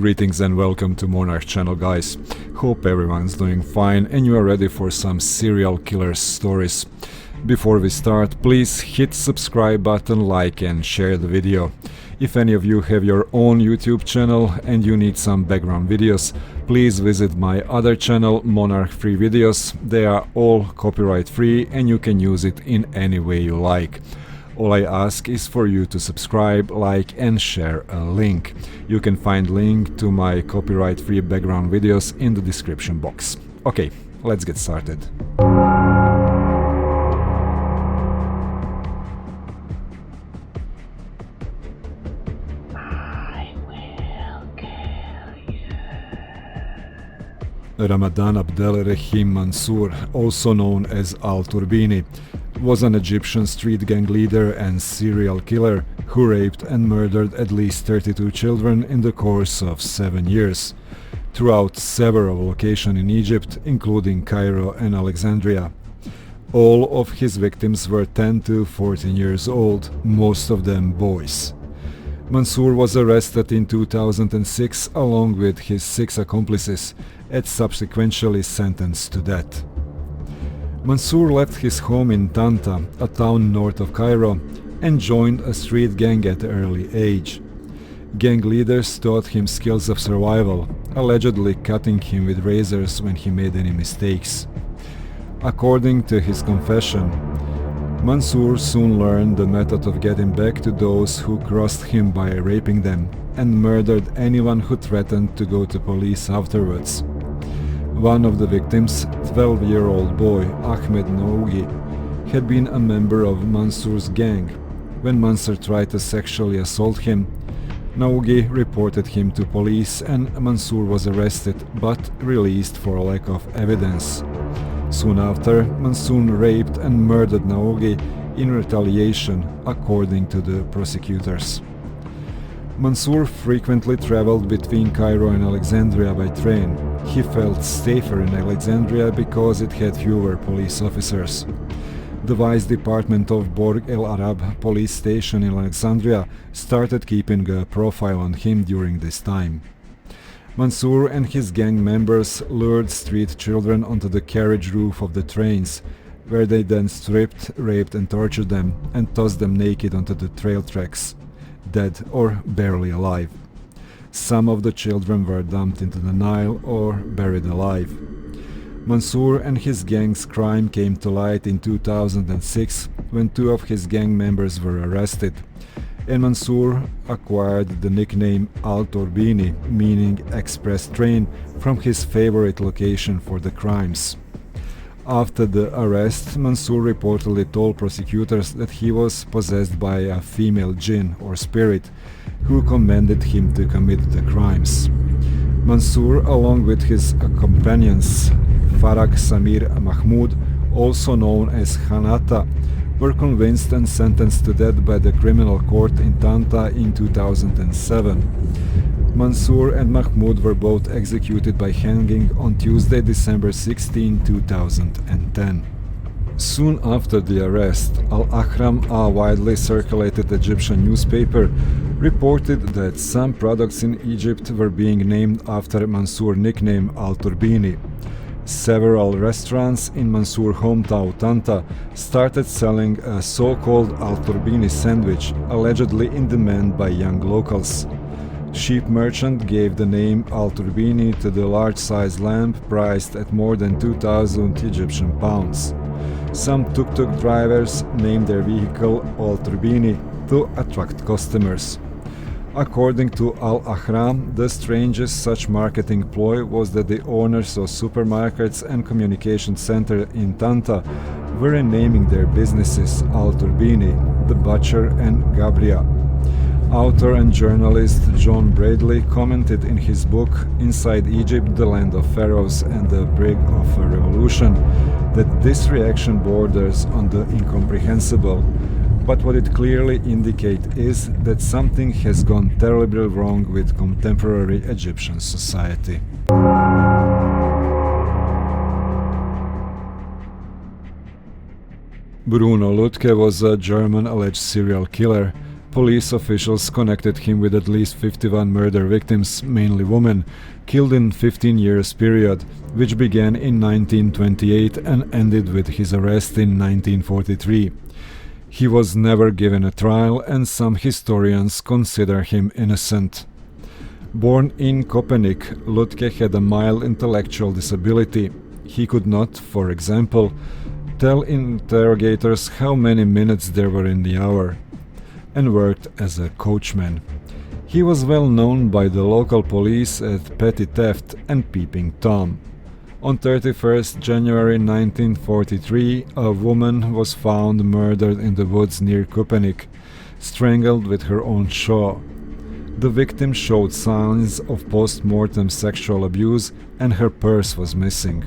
Greetings and welcome to Monarch channel, guys. Hope everyone's doing fine and you are ready for some serial killer stories. Before we start, please hit subscribe button, like and share the video. If any of you have your own YouTube channel and you need some background videos, please visit my other channel, Monarch Free Videos. They are all copyright free and you can use it in any way you like. All I ask is for you to subscribe, like and share a link. You can find link to my copyright-free background videos in the description box. Okay, let's get started. Ramadan Abdel Rahim Mansour, also known as Al-Turbini, was an Egyptian street gang leader and serial killer who raped and murdered at least 32 children in the course of 7 years, throughout several locations in Egypt, including Cairo and Alexandria. All of his victims were 10 to 14 years old, most of them boys. Mansour was arrested in 2006 along with his 6 accomplices and subsequently sentenced to death. Mansour left his home in Tanta, a town north of Cairo, and joined a street gang at an early age. Gang leaders taught him skills of survival, allegedly cutting him with razors when he made any mistakes. According to his confession, Mansour soon learned the method of getting back to those who crossed him by raping them and murdered anyone who threatened to go to police afterwards. One of the victims, 12-year-old boy Ahmed Naougi, had been a member of Mansour's gang. When Mansour tried to sexually assault him, Naougi reported him to police and Mansour was arrested but released for lack of evidence. Soon after, Mansour raped and murdered Naougi in retaliation, according to the prosecutors. Mansour frequently traveled between Cairo and Alexandria by train. He felt safer in Alexandria because it had fewer police officers. The Vice Department of Borg El Arab police station in Alexandria started keeping a profile on him during this time. Mansour and his gang members lured street children onto the carriage roof of the trains, where they then stripped, raped and tortured them and tossed them naked onto the trail tracks, dead or barely alive. Some of the children were dumped into the Nile or buried alive. Mansour and his gang's crime came to light in 2006 when 2 of his gang members were arrested, and Mansour acquired the nickname Al-Turbini, meaning express train, from his favorite location for the crimes. After the arrest, Mansour reportedly told prosecutors that he was possessed by a female jinn or spirit who commanded him to commit the crimes. Mansour, along with his companions Farag Samir Mahmoud, also known as Hanata, were convinced and sentenced to death by the criminal court in Tanta in 2007. Mansour and Mahmoud were both executed by hanging on Tuesday, December 16, 2010. Soon after the arrest, Al-Ahram, a widely circulated Egyptian newspaper, reported that some products in Egypt were being named after Mansour's nickname Al-Turbini. Several restaurants in Mansour's hometown Tanta started selling a so-called Al-Turbini sandwich, allegedly in demand by young locals. Sheep merchant gave the name Al-Turbini to the large-sized lamp priced at more than 2,000 Egyptian pounds. Some tuk-tuk drivers named their vehicle Al-Turbini to attract customers. According to Al-Ahram, the strangest such marketing ploy was that the owners of supermarkets and communication center in Tanta were renaming their businesses Al-Turbini, The Butcher and Gabria. Author and journalist John Bradley commented in his book Inside Egypt, the Land of Pharaohs and the Brink of a Revolution that this reaction borders on the incomprehensible. But what it clearly indicates is that something has gone terribly wrong with contemporary Egyptian society. Bruno Lütke was a German alleged serial killer Police officials connected him with at least 51 murder victims, mainly women, killed in 15 years period, which began in 1928 and ended with his arrest in 1943. He was never given a trial, and some historians consider him innocent. Born in Köpenick, Lütke had a mild intellectual disability. He could not, for example, tell interrogators how many minutes there were in the hour, and worked as a coachman. He was well known by the local police as Petty Theft and Peeping Tom. On 31st January 1943, a woman was found murdered in the woods near Köpenick, strangled with her own saw. The victim showed signs of post-mortem sexual abuse, and her purse was missing.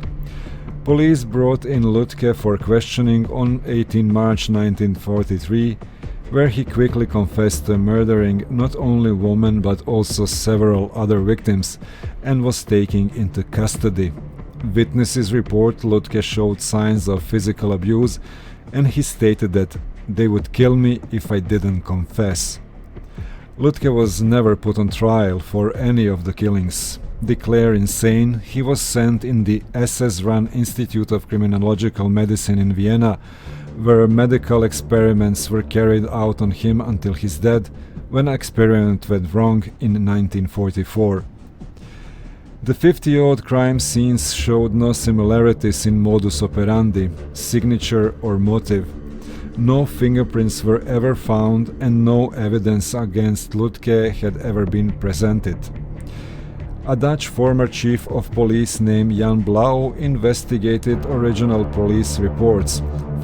Police brought in Lütke for questioning on 18 March 1943, where he quickly confessed to murdering not only women but also several other victims, and was taken into custody. Witnesses report Lütke showed signs of physical abuse, and he stated that they would kill me if I didn't confess. Lütke was never put on trial for any of the killings. Declared insane, he was sent in the SS-run Institute of Criminological Medicine in Vienna, where medical experiments were carried out on him until his death, when an experiment went wrong in 1944. The 50-odd crime scenes showed no similarities in modus operandi, signature or motive. No fingerprints were ever found, and no evidence against Lütke had ever been presented. A Dutch former chief of police named Jan Blau investigated original police reports,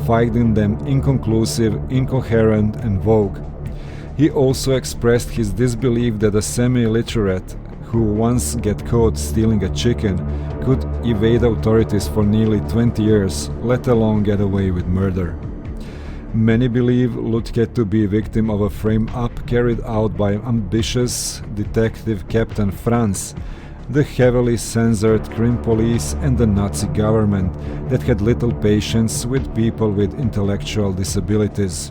finding them inconclusive, incoherent, and vague. He also expressed his disbelief that a semi-literate who once get caught stealing a chicken could evade authorities for nearly 20 years, let alone get away with murder. Many believe Lütke to be a victim of a frame-up carried out by ambitious detective Captain Franz, the heavily censored crime police, and the Nazi government that had little patience with people with intellectual disabilities.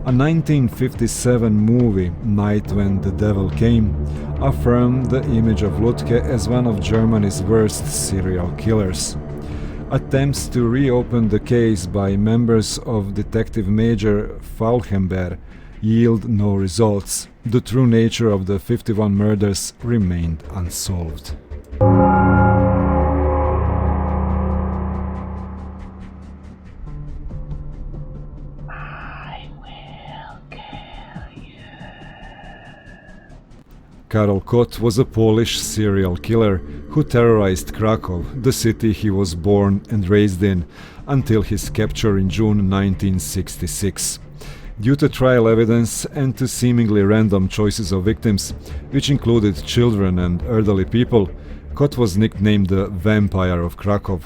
A 1957 movie, Night When the Devil Came, affirmed the image of Lütke as one of Germany's worst serial killers. Attempts to reopen the case by members of Detective Major Falkenberg yield no results. The true nature of the 51 murders remained unsolved. Karol Kot was a Polish serial killer who terrorized Krakow, the city he was born and raised in, until his capture in June 1966. Due to trial evidence and to seemingly random choices of victims, which included children and elderly people, Kot was nicknamed the Vampire of Krakow.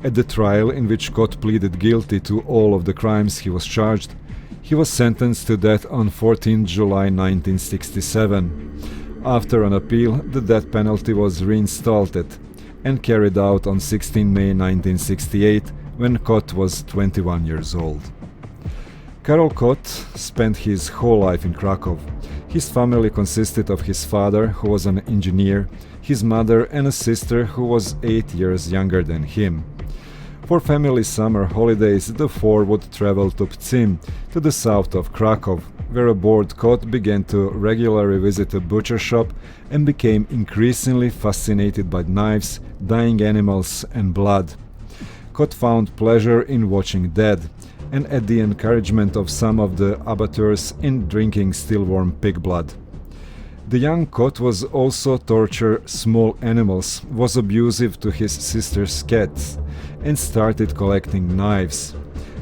At the trial, in which Kot pleaded guilty to all of the crimes he was charged, he was sentenced to death on 14 July 1967. After an appeal, the death penalty was reinstated and carried out on 16 May 1968, when Kot was 21 years old. Karol Kot spent his whole life in Krakow. His family consisted of his father, who was an engineer, his mother, and a sister who was 8 years younger than him. For family summer holidays, the four would travel to Pcim, to the south of Krakow, where aboard Kot began to regularly visit a butcher shop and became increasingly fascinated by knives, dying animals, and blood. Kot found pleasure in watching dead, and at the encouragement of some of the abattoirs in drinking still-warm pig blood. The young Kot was also tortured small animals, was abusive to his sister's cats, and started collecting knives.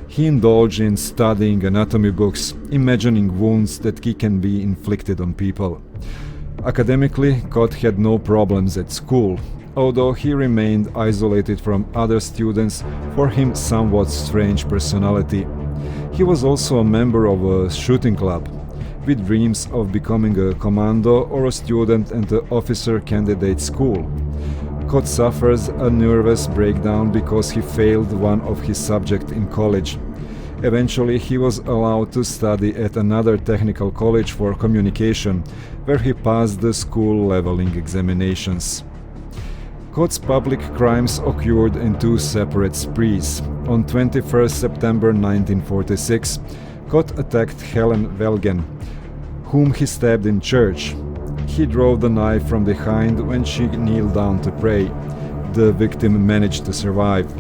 He indulged in studying anatomy books, imagining wounds that can be inflicted on people. Academically, Kot had no problems at school, although he remained isolated from other students for his somewhat strange personality. He was also a member of a shooting club, with dreams of becoming a commando or a student at the officer candidate school. Kot suffers a nervous breakdown because he failed one of his subjects in college. Eventually, he was allowed to study at another technical college for communication, where he passed the school leveling examinations. Kott's public crimes occurred in two separate sprees. On 21 September 1946, Kott attacked Helen Velgen, whom he stabbed in church. He drove the knife from behind when she kneeled down to pray. The victim managed to survive.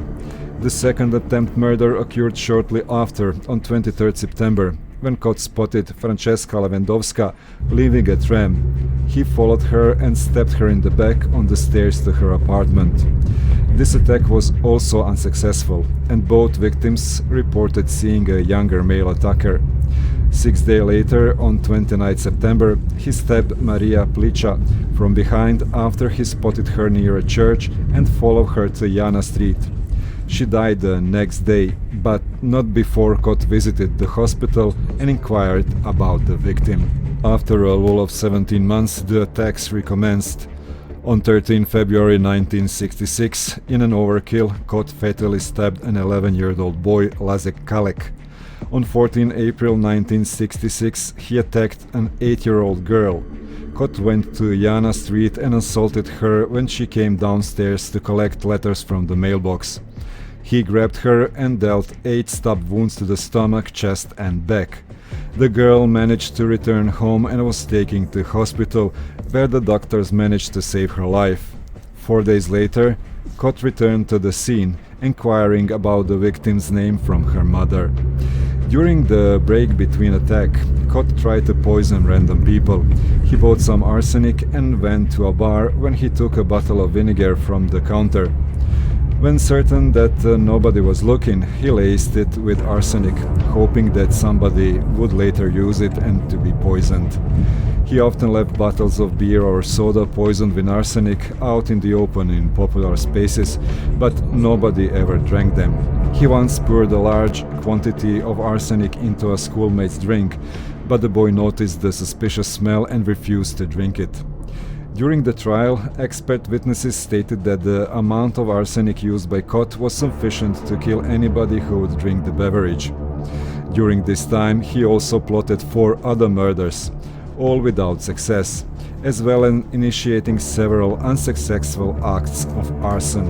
The second attempt murder occurred shortly after, on 23 September, when Kott spotted Francesca Lewandowska leaving a tram. He followed her and stabbed her in the back on the stairs to her apartment. This attack was also unsuccessful, and both victims reported seeing a younger male attacker. 6 days later, on 29 September, he stabbed Maria Plicha from behind after he spotted her near a church and followed her to Jana Street. She died the next day, but not before Kott visited the hospital and inquired about the victim. After a lull of 17 months, the attacks recommenced. On 13 February 1966, in an overkill, Kott fatally stabbed an 11-year-old boy, Lazek Kalek. On 14 April 1966, he attacked an 8-year-old girl. Kott went to Jana Street and assaulted her when she came downstairs to collect letters from the mailbox. He grabbed her and dealt 8 stab wounds to the stomach, chest and back. The girl managed to return home and was taken to hospital, where the doctors managed to save her life. 4 days later, Kott returned to the scene, inquiring about the victim's name from her mother. During the break between attacks, Kott tried to poison random people. He bought some arsenic and went to a bar when he took a bottle of vinegar from the counter. When certain that nobody was looking, he laced it with arsenic, hoping that somebody would later use it and to be poisoned. He often left bottles of beer or soda poisoned with arsenic out in the open in popular spaces, but nobody ever drank them. He once poured a large quantity of arsenic into a schoolmate's drink, but the boy noticed the suspicious smell and refused to drink it. During the trial, expert witnesses stated that the amount of arsenic used by Kott was sufficient to kill anybody who would drink the beverage. During this time, he also plotted 4 other murders, all without success, as well as initiating several unsuccessful acts of arson.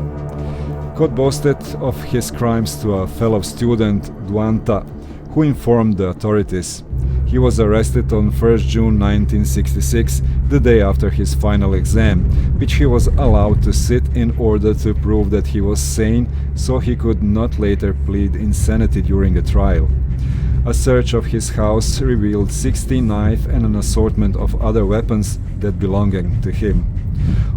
Kott boasted of his crimes to a fellow student, Duanta, who informed the authorities. He was arrested on 1 June 1966, the day after his final exam, which he was allowed to sit in order to prove that he was sane, so he could not later plead insanity during a trial. A search of his house revealed 60 knives and an assortment of other weapons that belonged to him.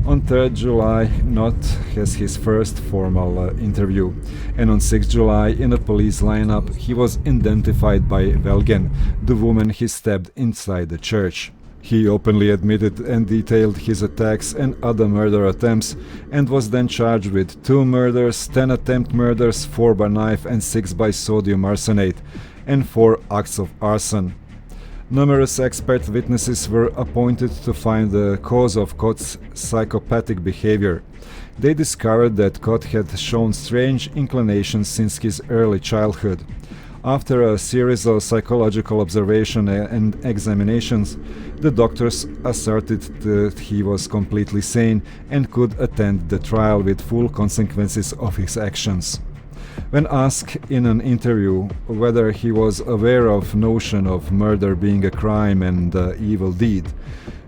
On 3rd July, Knott has his first formal interview, and on 6th July, in a police lineup, he was identified by Velgen, the woman he stabbed inside the church. He openly admitted and detailed his attacks and other murder attempts, and was then charged with 2 murders, 10 attempt murders, 4 by knife and 6 by sodium arsenate, and 4 acts of arson. Numerous expert witnesses were appointed to find the cause of Kott's psychopathic behavior. They discovered that Kott had shown strange inclinations since his early childhood. After a series of psychological observations and examinations, the doctors asserted that he was completely sane and could attend the trial with full consequences of his actions. When asked in an interview whether he was aware of notion of murder being a crime and evil deed,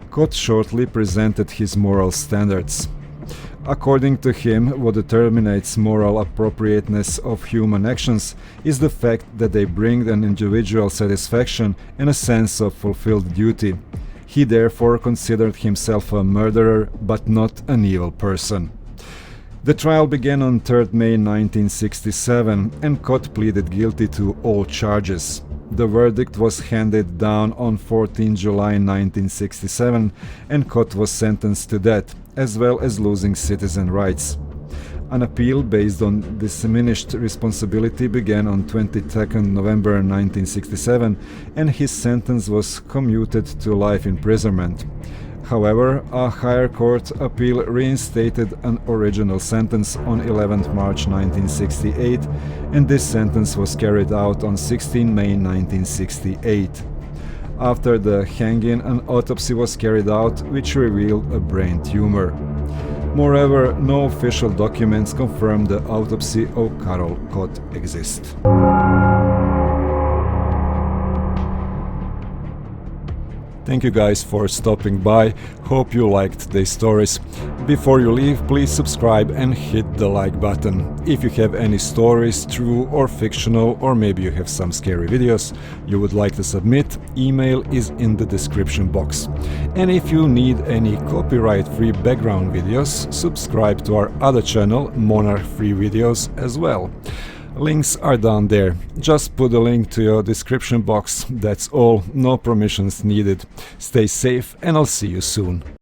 Kott shortly presented his moral standards. According to him, what determines moral appropriateness of human actions is the fact that they bring an individual satisfaction and a sense of fulfilled duty. He therefore considered himself a murderer, but not an evil person. The trial began on 3rd May 1967, and Kott pleaded guilty to all charges. The verdict was handed down on 14 July 1967, and Kott was sentenced to death, as well as losing citizen rights. An appeal based on diminished responsibility began on 22 November 1967, and his sentence was commuted to life imprisonment. However, a higher court appeal reinstated an original sentence on 11 March 1968, and this sentence was carried out on 16 May 1968. After the hanging, an autopsy was carried out which revealed a brain tumor. Moreover, no official documents confirm the autopsy of Karol Kot exist. Thank you guys for stopping by, hope you liked these stories. Before you leave, please subscribe and hit the like button. If you have any stories, true or fictional, or maybe you have some scary videos you would like to submit, email is in the description box. And if you need any copyright-free background videos, subscribe to our other channel, Monarch Free Videos, as well. Links are down there. Just put a link to your description box. That's all. No permissions needed. Stay safe and I'll see you soon.